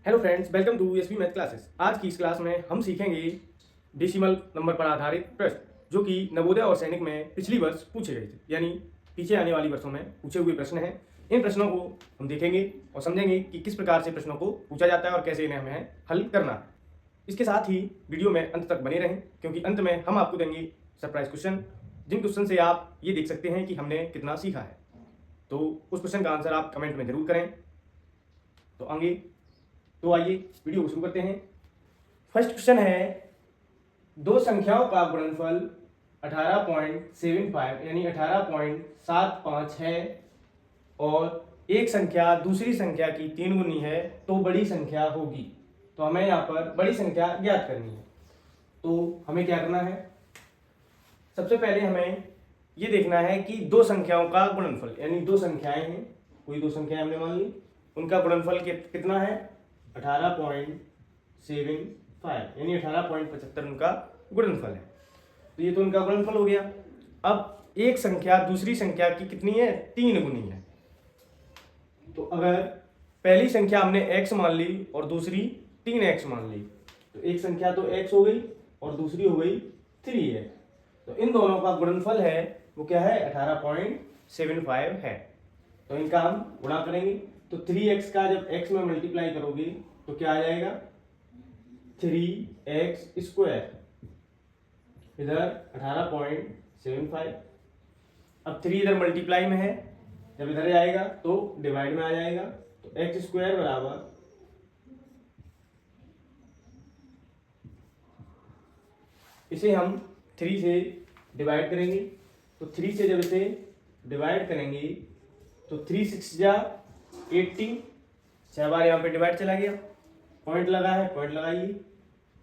Hello friends, welcome to SP math classes. आज की इस क्लास में हम सीखेंगे डेसिमल नंबर पर आधारित प्रश्न जो कि नवोदय और सैनिक में पिछली वर्ष पूछे गए थे, यानी पीछे आने वाली वर्षों में पूछे हुए प्रश्न हैं। इन प्रश्नों को हम देखेंगे और समझेंगे कि किस प्रकार से प्रश्नों को पूछा जाता है और कैसे इन्हें हमें हल करना है। इसके साथ ही वीडियो में अंत तक बने रहें, क्योंकि अंत में हम आपको देंगे सरप्राइज क्वेश्चन, जिन क्वेश्चन से आप ये देख सकते हैं कि हमने कितना सीखा है। तो उस क्वेश्चन का आंसर आप कमेंट में जरूर करें। तो आइए वीडियो को शुरू करते हैं। फर्स्ट क्वेश्चन है, दो संख्याओं का गुणनफल 18.75 यानी 18.75 है और एक संख्या दूसरी संख्या की 3 गुनी है तो बड़ी संख्या होगी। तो हमें यहाँ पर बड़ी संख्या ज्ञात करनी है। तो हमें क्या करना है, सबसे पहले हमें ये देखना है कि दो संख्याओं का गुणनफल, यानी दो संख्याएं हैं, कोई दो संख्याएं हमने मान ली, उनका गुणनफल कितना है 18.75 यानी 18.75 उनका गुणनफल है। तो ये तो उनका गुणनफल हो गया। अब एक संख्या दूसरी संख्या की कितनी है, 3 गुनी है। तो अगर पहली संख्या हमने x मान ली और दूसरी 3x मान ली, तो एक संख्या तो x हो गई और दूसरी हो गई 3x। तो इन दोनों का गुणनफल है वो क्या है, 18.75 है। तो इनका हम गुणा करेंगे। तो 3x का जब x में मल्टीप्लाई करोगे तो क्या आ जाएगा, 3x²। इधर 18.75। अब 3 इधर मल्टीप्लाई में है, जब इधर आएगा तो डिवाइड में आ जाएगा। तो x² बराबर इसे हम 3 से डिवाइड करेंगे। तो 3 से जब इसे डिवाइड करेंगे तो 3 6 जा 80, 6 बार यहाँ पे डिवाइड चला गया, पॉइंट लगा है, पॉइंट लगाइए।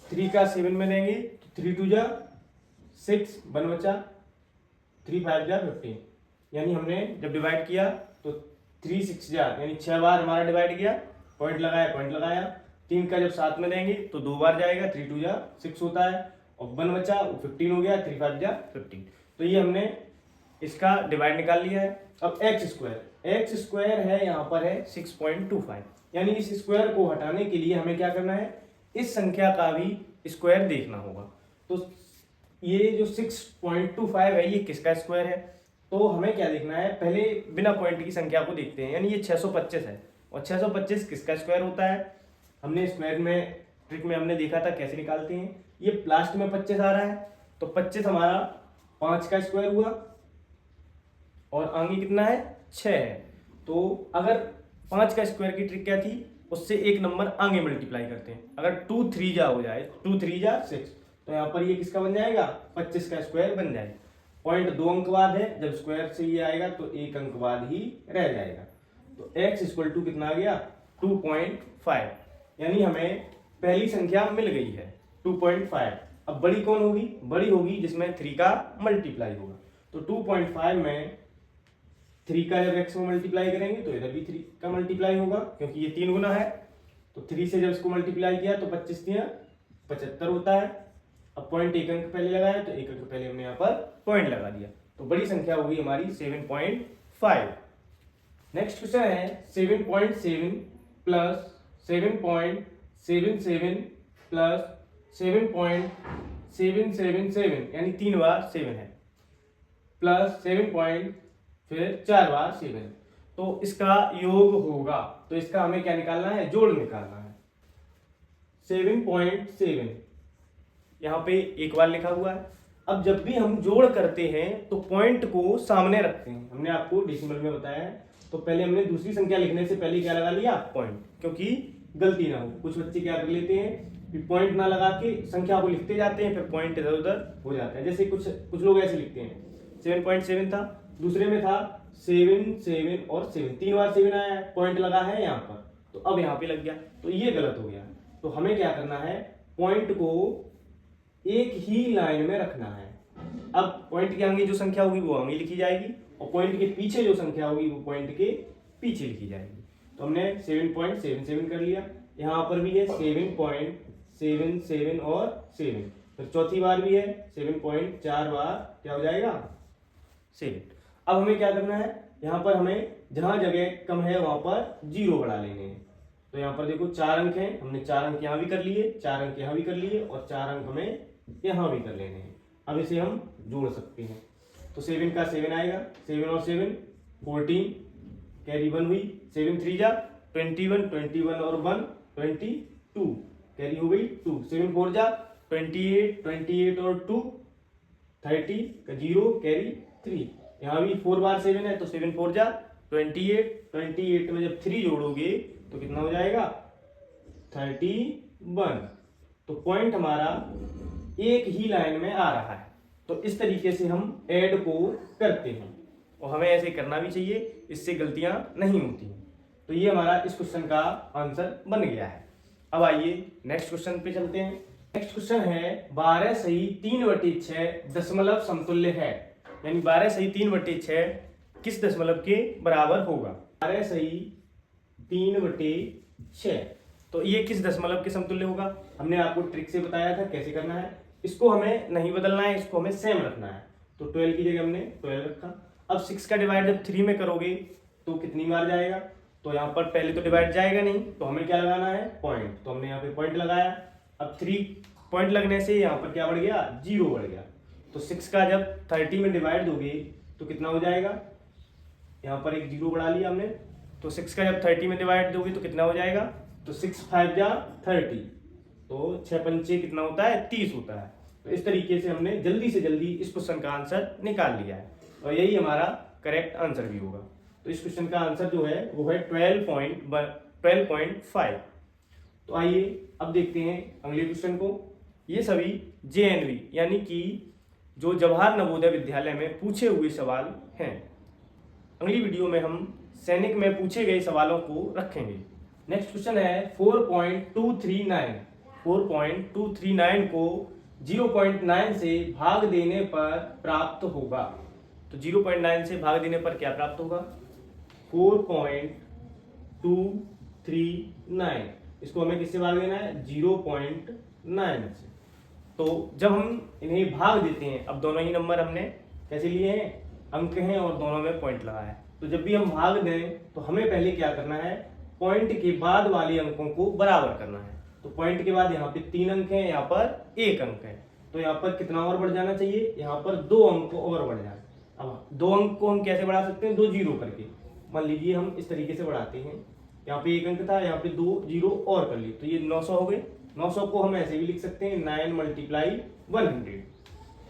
3 का 7 में देंगे तो 3 2 जा 6, 1 बचा, 3 5 जा 15। यानी हमने जब डिवाइड किया तो 3 6 जा यानी 6 बार हमारा डिवाइड किया, पॉइंट लगाया, पॉइंट लगाया। 3 का जब 7 में देंगे तो 2 बार जाएगा, 3 2 जा 6 होता है और 1 बचा, 15 हो गया, 3 5 जा 15। तो ये हमने इसका डिवाइड निकाल लिया है। अब x² है यहाँ पर है 6.25, यानी इस स्क्वायर को हटाने के लिए हमें क्या करना है, इस संख्या का भी स्क्वायर देखना होगा। तो ये जो 6.25 है ये किसका स्क्वायर है, तो हमें क्या देखना है, पहले बिना पॉइंट की संख्या को देखते हैं। यानी ये 625 है और 625 किसका स्क्वायर होता है, हमने स्क्वायर में ट्रिक में हमने देखा था कैसे निकालते हैं। ये लास्ट में 25 आ रहा है तो 25 हमारा 5 का स्क्वायर हुआ और आगे कितना है, 6 है। तो अगर 5 का स्क्वायर की ट्रिक क्या थी, उससे एक नंबर आगे मल्टीप्लाई करते हैं। अगर 2 3 जा हो जाए, 2 3 जा 6, तो यहाँ पर ये किसका बन जाएगा, 25 का स्क्वायर बन जाएगा। पॉइंट 2 अंक बाद है, जब स्क्वायर से ये आएगा तो 1 अंक बाद ही रह जाएगा। तो x कितना आ गया, 2.5। यानी हमें पहली संख्या मिल गई है 2.5। अब बड़ी कौन होगी, बड़ी होगी जिसमें 3 का मल्टीप्लाई होगा। तो 2.5 में 3 का जब x में मल्टीप्लाई करेंगे तो इधर भी 3 का मल्टीप्लाई होगा, क्योंकि ये 3 गुना है। तो 3 से जब इसको मल्टीप्लाई किया तो 25 3 75 होता है। अब पॉइंट 1 अंक पहले लगाया तो 1 अंक पहले हमने यहाँ पर पॉइंट लगा दिया। तो बड़ी संख्या होगी हमारी 7.5। नेक्स्ट क्वेश्चन है, 7.7 प्लस 7.77 प्लस 7.777 यानी 3 बार 7 है, प्लस 7 फिर 4 बार 7 है। तो इसका योग होगा। तो इसका हमें क्या निकालना है, जोड़ निकालना है। 7.7 यहाँ पे एक बार लिखा हुआ है। अब जब भी हम जोड़ करते हैं तो पॉइंट को सामने रखते हैं, हमने आपको डेसिमल में बताया है। तो पहले हमने दूसरी संख्या लिखने से पहले क्या लगा लिया, पॉइंट, क्योंकि गलती ना हो। कुछ बच्चे क्या कर लेते हैं, पॉइंट ना लगा के संख्या को लिखते जाते हैं, फिर पॉइंट इधर उधर हो जाता है। जैसे कुछ लोग ऐसे लिखते हैं, 7.7 था, दूसरे में था 7 7 और 7, 3 बार 7 आया है, पॉइंट लगा है यहाँ पर, तो अब यहाँ पे लग गया, तो ये गलत हो गया। तो हमें क्या करना है, पॉइंट को एक ही लाइन में रखना है। अब पॉइंट के आगे जो संख्या होगी वो आगे लिखी जाएगी और पॉइंट के पीछे जो संख्या होगी वो पॉइंट के पीछे लिखी जाएगी। तो हमने 7.77 कर लिया, यहाँ पर भी है 7.77 और 7, फिर चौथी बार भी है 7.4 बार क्या हो जाएगा, 7। अब हमें क्या करना है, यहाँ पर हमें जहां जगह कम है वहां पर 0 बढ़ा लेने हैं। तो यहाँ पर देखो 4 अंक हैं, हमने 4 अंक यहाँ भी कर लिए, 4 अंक यहाँ भी कर लिए और 4 अंक हमें यहाँ भी कर लेने हैं। अब इसे हम जोड़ सकते हैं। तो 7 का 7 आएगा, 7 और 7 14, कैरी 1 हुई, 7 3 जा 21, 21 और 1 22, कैरी हो गई 2, 7 4 जा 28, 28 और 2 30 का 0, कैरी 3। यहाँ भी 4 बार 7 है तो 7 4 जा 28, 28 में जब 3 जोड़ोगे तो कितना हो जाएगा 31। तो पॉइंट हमारा एक ही लाइन में आ रहा है। तो इस तरीके से हम ऐड को करते हैं और हमें ऐसे करना भी चाहिए, इससे गलतियां नहीं होती हैं। तो ये हमारा इस क्वेश्चन का आंसर बन गया है। अब आइए नेक्स्ट क्वेश्चन पे चलते हैं। नेक्स्ट क्वेश्चन है 12 सही 3/6 दशमलव समतुल्य है, यानी 12 सही 3/6 किस दशमलव के बराबर होगा। 12 सही 3/6, तो ये किस दशमलव के समतुल्य होगा। हमने आपको ट्रिक से बताया था कैसे करना है। इसको हमें नहीं बदलना है, इसको हमें सेम रखना है। तो 12 की जगह हमने 12 रखा। अब 6 का डिवाइड जब 3 में करोगे तो कितनी बार जाएगा। तो यहाँ पर पहले तो डिवाइड जाएगा नहीं, तो हमें क्या लगाना है पॉइंट। तो हमने यहाँ पे पॉइंट लगाया। अब 3 पॉइंट लगने से यहाँ पर क्या बढ़ गया 0 बढ़ गया। तो 6 का जब 30 में डिवाइड दोगे तो कितना हो जाएगा, यहाँ पर एक 0 बढ़ा लिया हमने। तो 6 का जब 30 में डिवाइड दोगे तो कितना हो जाएगा, तो 6 5 जा 30, तो 6 पंचे कितना होता है 30 होता है। तो इस तरीके से हमने जल्दी से जल्दी इस क्वेश्चन का आंसर निकाल लिया है और यही हमारा करेक्ट आंसर भी होगा। तो इस क्वेश्चन का आंसर जो है वो है 12.5। तो आइए अब देखते हैं अगले क्वेश्चन को। ये सभी JNV यानी कि जो जवाहर नवोदय विद्यालय में पूछे हुए सवाल हैं। अगली वीडियो में हम सैनिक में पूछे गए सवालों को रखेंगे। नेक्स्ट क्वेश्चन है 4.239 को 0.9 से भाग देने पर प्राप्त होगा। तो 0.9 से भाग देने पर क्या प्राप्त होगा 4.239। इसको हमें किससे भाग देना है 0.9 से। तो जब हम इन्हें भाग देते हैं, अब दोनों ही नंबर हमने कैसे लिए हैं अंक हैं और दोनों में पॉइंट लगा है। तो जब भी हम भाग दें तो हमें पहले क्या करना है पॉइंट के बाद वाले अंकों को बराबर करना है। तो पॉइंट के बाद यहाँ पे 3 अंक हैं, यहाँ पर 1 अंक है। तो यहाँ पर कितना और बढ़ जाना चाहिए, यहाँ पर 2 अंक और बढ़ जाए। अब 2 अंक को हम कैसे बढ़ा सकते हैं 2 जीरो करके। मान लीजिए हम इस तरीके से बढ़ाते हैं, यहाँ पे 1 अंक था, यहाँ पे 2 जीरो और कर लिए तो ये 900 हो गए। 900 को हम ऐसे भी लिख सकते हैं 9 × 100।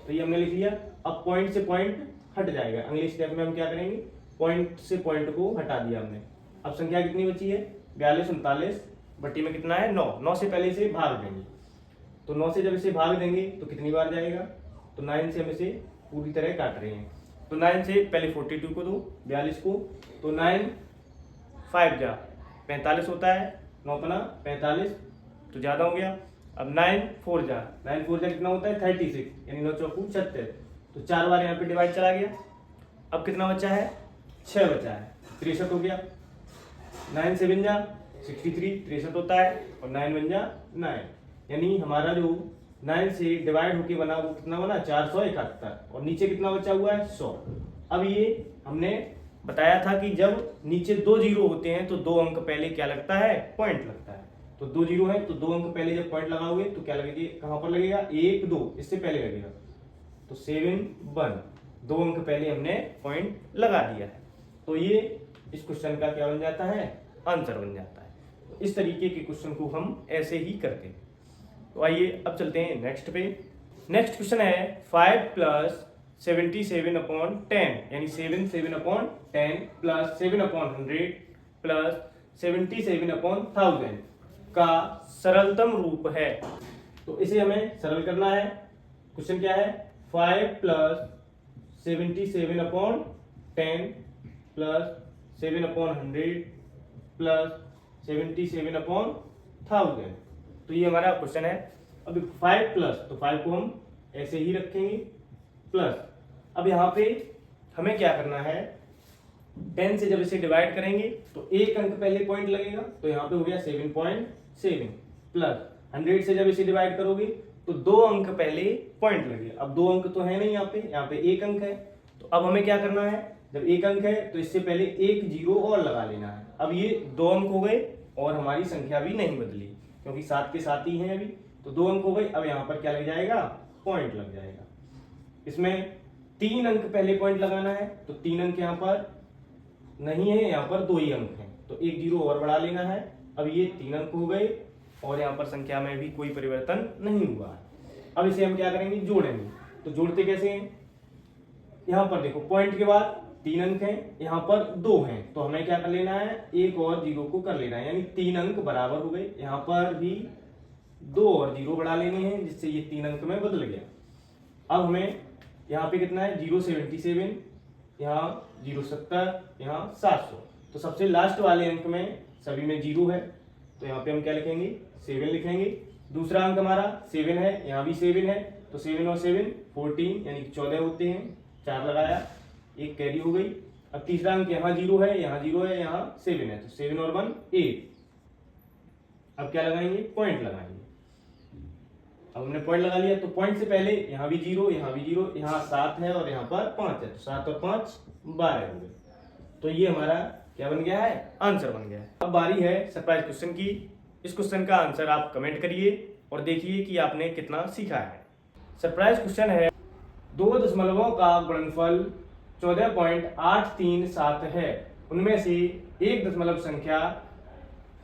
तो ये हमने लिख लिया। अब पॉइंट से पॉइंट हट जाएगा। अगले स्टेप में हम क्या करेंगे पॉइंट से पॉइंट को हटा दिया हमने। अब संख्या कितनी बची है 42 39 बट्टी में कितना है 9। 9 से पहले इसे भाग देंगे। तो 9 से जब इसे भाग देंगे तो कितनी बार जाएगा, तो 9 से हम इसे पूरी तरह काट रहे हैं। तो 9 से पहले 42 को दो 42 को, तो 9 5 जा 45 होता है, 9 पना 45 तो ज़्यादा हो गया। अब 9 4 जा कितना होता है 36, यानी 9 चौकू 76। तो 4 बार यहाँ पे डिवाइड चला गया। अब कितना बचा है 6 बचा है, 63 हो गया। 9 7 जा 63 63 होता है और 9 1 जा 9, यानी हमारा जो 9 से डिवाइड होके बना वो कितना बना 471 और नीचे कितना बचा हुआ है 100। अब ये हमने बताया था कि जब नीचे 2 जीरो होते हैं तो 2 अंक पहले क्या लगता है पॉइंट लगता है। तो 2 जीरो है तो 2 अंक पहले जब पॉइंट लगाओगे तो क्या लगेगा, कहां पर लगेगा 1 2 इससे पहले लगेगा। तो 7 1 2 अंक पहले हमने पॉइंट लगा दिया है। तो ये इस क्वेश्चन का क्या बन जाता है आंसर बन जाता है। तो इस तरीके के क्वेश्चन को हम ऐसे ही करते हैं। तो आइए अब चलते हैं नेक्स्ट पे। नेक्स्ट क्वेश्चन है 5 + 77/10 यानी 7/10 + 7/100 + 77/1000 का सरलतम रूप है। तो इसे हमें सरल करना है। क्वेश्चन क्या है 5 + 77/10 + 7/100 + 77/1000। तो ये हमारा क्वेश्चन है। अब 5 प्लस, तो 5 को हम ऐसे ही रखेंगे प्लस। अब यहाँ पे हमें क्या करना है 10 से जब इसे डिवाइड करेंगे तो 1 अंक पहले पॉइंट लगेगा, तो यहाँ पे हो गया 7.7 प्लस 100 से जब इसे डिवाइड करोगे तो 2 अंक पहले पॉइंट लगे। अब 2 अंक तो है नहीं, यहाँ पे 1 अंक है। तो अब हमें क्या करना है जब 1 अंक है तो इससे पहले 1 जीरो और लगा लेना है। अब ये 2 अंक हो गए, और हमारी संख्या भी नहीं बदली, क्योंकि 7 के साथ ही हैं अभी, तो 2 अंक हो गए। अब यहाँ पर क्या लग जाएगा, पॉइंट लग जाएगा। इसमें 3 अंक पहले पॉइंट लगाना है, तो 3 अंक यहाँ पर नहीं है, यहाँ पर 2 ही अंक हैं, तो 1 0 और बढ़ा लेना है। अब ये 3 अंक हो गए और यहाँ पर संख्या में भी कोई परिवर्तन नहीं हुआ है। अब इसे हम क्या करेंगे, जोड़ेंगे। तो जोड़ते कैसे हैं, यहाँ पर देखो पॉइंट के बाद 3 अंक हैं, यहाँ पर 2 हैं, तो हमें क्या कर लेना है, 1 और 0 को कर लेना है, यानी 3 अंक बराबर हो गए। यहाँ पर भी 2 और 0 बढ़ा लेने हैं, जिससे ये 3 अंक में बदल गया। अब हमें यहाँ पे कितना है, 077, यहाँ 070, यहाँ 700। तो सबसे लास्ट वाले अंक में सभी में 0 है, तो यहाँ पे हम क्या लिखेंगे, 7 लिखेंगे। दूसरा अंक हमारा 7 है, यहाँ भी 7 है, तो 7 और 7 14 यानी 14 होते हैं। 4 लगाया, 1 कैरी हो गई। अब तीसरा अंक यहाँ 0 है, यहाँ 0 है, यहाँ 7 है, तो 7 और 1 8। अब क्या लगाएंगे, पॉइंट लगाएंगे। अब हमने पॉइंट लगा लिया, तो पॉइंट से पहले यहाँ भी 0, यहाँ भी 0, यहाँ 7 है और यहाँ पर 5 है, तो 7 और 5 12 हो गए। तो ये हमारा क्या बन गया है, आंसर बन गया है। अब बारी है सरप्राइज क्वेश्चन की। इस क्वेश्चन का आंसर आप कमेंट करिए और देखिए कि आपने कितना सीखा है। सरप्राइज क्वेश्चन है, 2 दशमलवों का गुणनफल 14.837 है, उनमें से एक दशमलव संख्या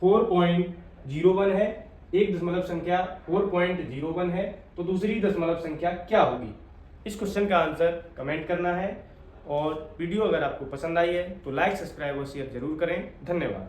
4.01 है, एक दशमलव संख्या 4.01 है, तो दूसरी दशमलव संख्या क्या होगी। इस क्वेश्चन का आंसर कमेंट करना है और वीडियो अगर आपको पसंद आई है तो लाइक, सब्सक्राइब और शेयर जरूर करें। धन्यवाद।